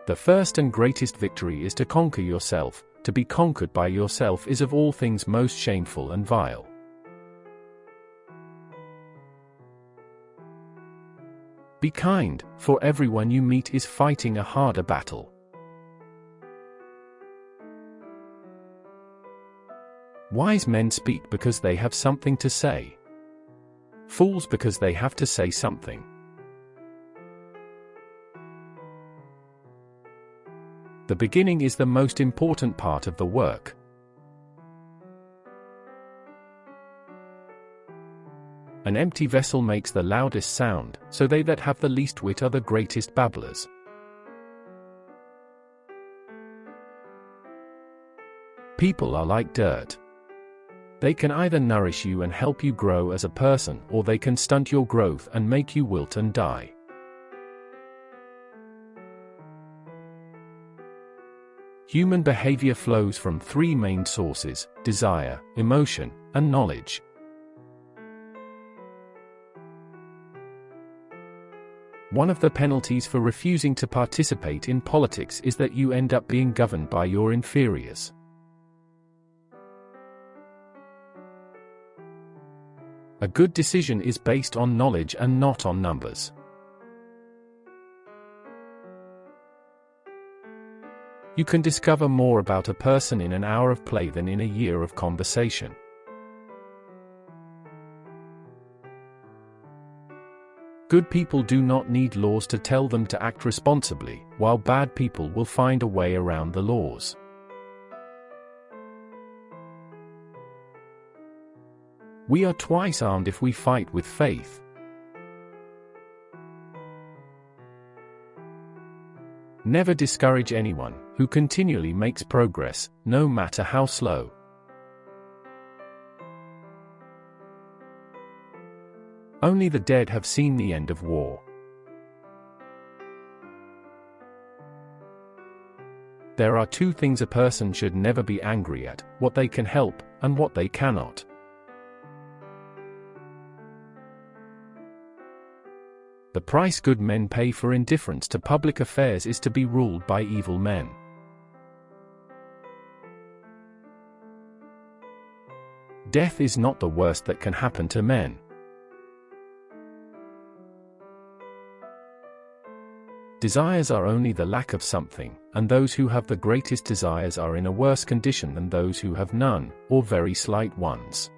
The first and greatest victory is to conquer yourself. To be conquered by yourself is of all things most shameful and vile. Be kind, for everyone you meet is fighting a harder battle. Wise men speak because they have something to say. Fools because they have to say something. The beginning is the most important part of the work. An empty vessel makes the loudest sound, so they that have the least wit are the greatest babblers. People are like dirt. They can either nourish you and help you grow as a person, or they can stunt your growth and make you wilt and die. Human behavior flows from three main sources: desire, emotion, and knowledge. One of the penalties for refusing to participate in politics is that you end up being governed by your inferiors. A good decision is based on knowledge and not on numbers. You can discover more about a person in an hour of play than in a year of conversation. Good people do not need laws to tell them to act responsibly, while bad people will find a way around the laws. We are twice armed if we fight with faith. Never discourage anyone who continually makes progress, no matter how slow. Only the dead have seen the end of war. There are two things a person should never be angry at: what they can help, and what they cannot. The price good men pay for indifference to public affairs is to be ruled by evil men. Death is not the worst that can happen to men. Desires are only the lack of something, and those who have the greatest desires are in a worse condition than those who have none, or very slight ones.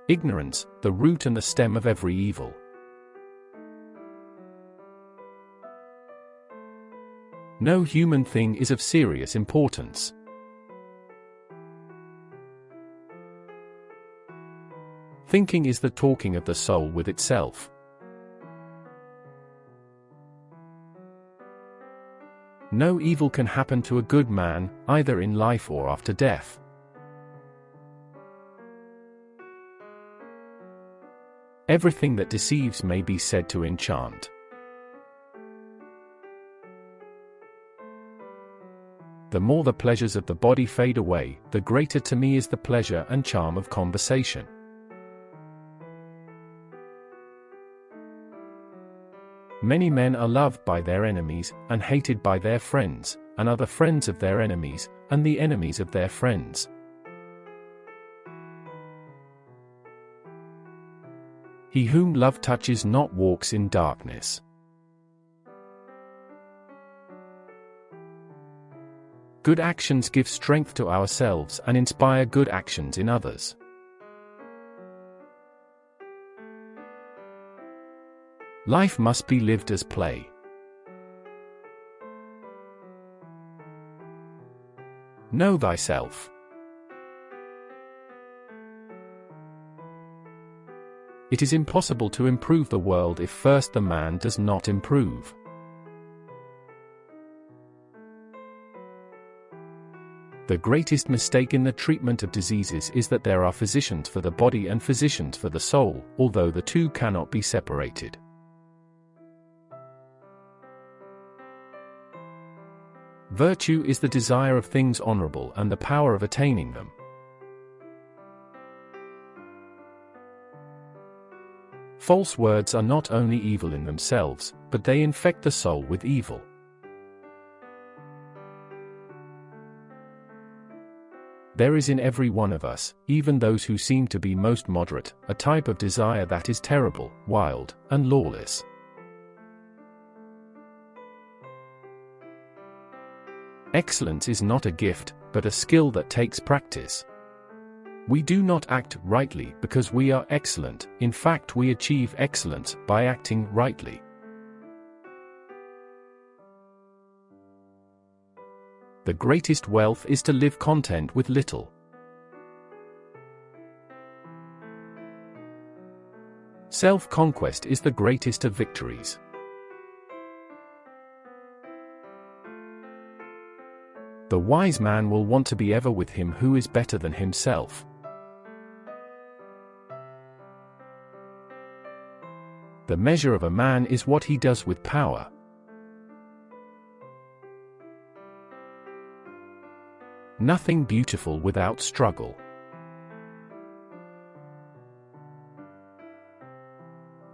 Ignorance, the root and the stem of every evil. No human thing is of serious importance. Thinking is the talking of the soul with itself. No evil can happen to a good man, either in life or after death. Everything that deceives may be said to enchant. The more the pleasures of the body fade away, the greater to me is the pleasure and charm of conversation. Many men are loved by their enemies, and hated by their friends, and are the friends of their enemies, and the enemies of their friends. He whom love touches not walks in darkness. Good actions give strength to ourselves and inspire good actions in others. Life must be lived as play. Know thyself. It is impossible to improve the world if first the man does not improve. The greatest mistake in the treatment of diseases is that there are physicians for the body and physicians for the soul, although the two cannot be separated. Virtue is the desire of things honorable and the power of attaining them. False words are not only evil in themselves, but they infect the soul with evil. There is in every one of us, even those who seem to be most moderate, a type of desire that is terrible, wild, and lawless. Excellence is not a gift, but a skill that takes practice. We do not act rightly because we are excellent. In fact, we achieve excellence by acting rightly. The greatest wealth is to live content with little. Self-conquest is the greatest of victories. The wise man will want to be ever with him who is better than himself. The measure of a man is what he does with power. Nothing beautiful without struggle.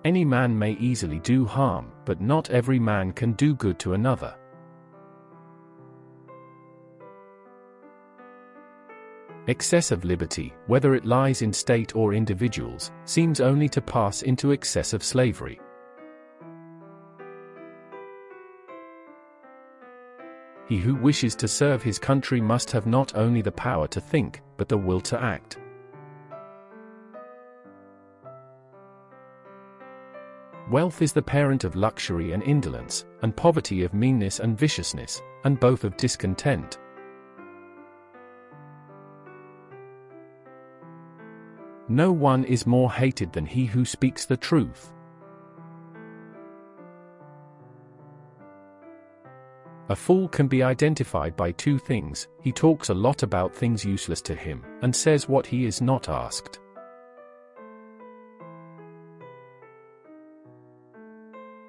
Any man may easily do harm, but not every man can do good to another. Excessive liberty, whether it lies in state or individuals, seems only to pass into excessive slavery. He who wishes to serve his country must have not only the power to think, but the will to act. Wealth is the parent of luxury and indolence, and poverty of meanness and viciousness, and both of discontent. No one is more hated than he who speaks the truth. A fool can be identified by two things: he talks a lot about things useless to him, and says what he is not asked.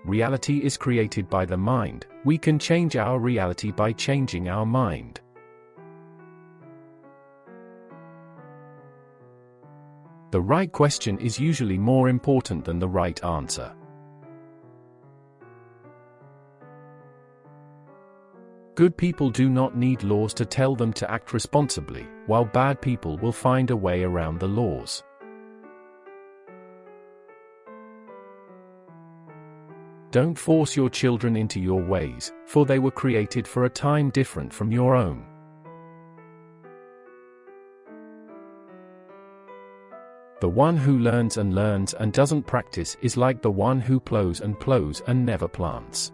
Reality is created by the mind. We can change our reality by changing our mind. The right question is usually more important than the right answer. Good people do not need laws to tell them to act responsibly, while bad people will find a way around the laws. Don't force your children into your ways, for they were created for a time different from your own. The one who learns and learns and doesn't practice is like the one who plows and never plants.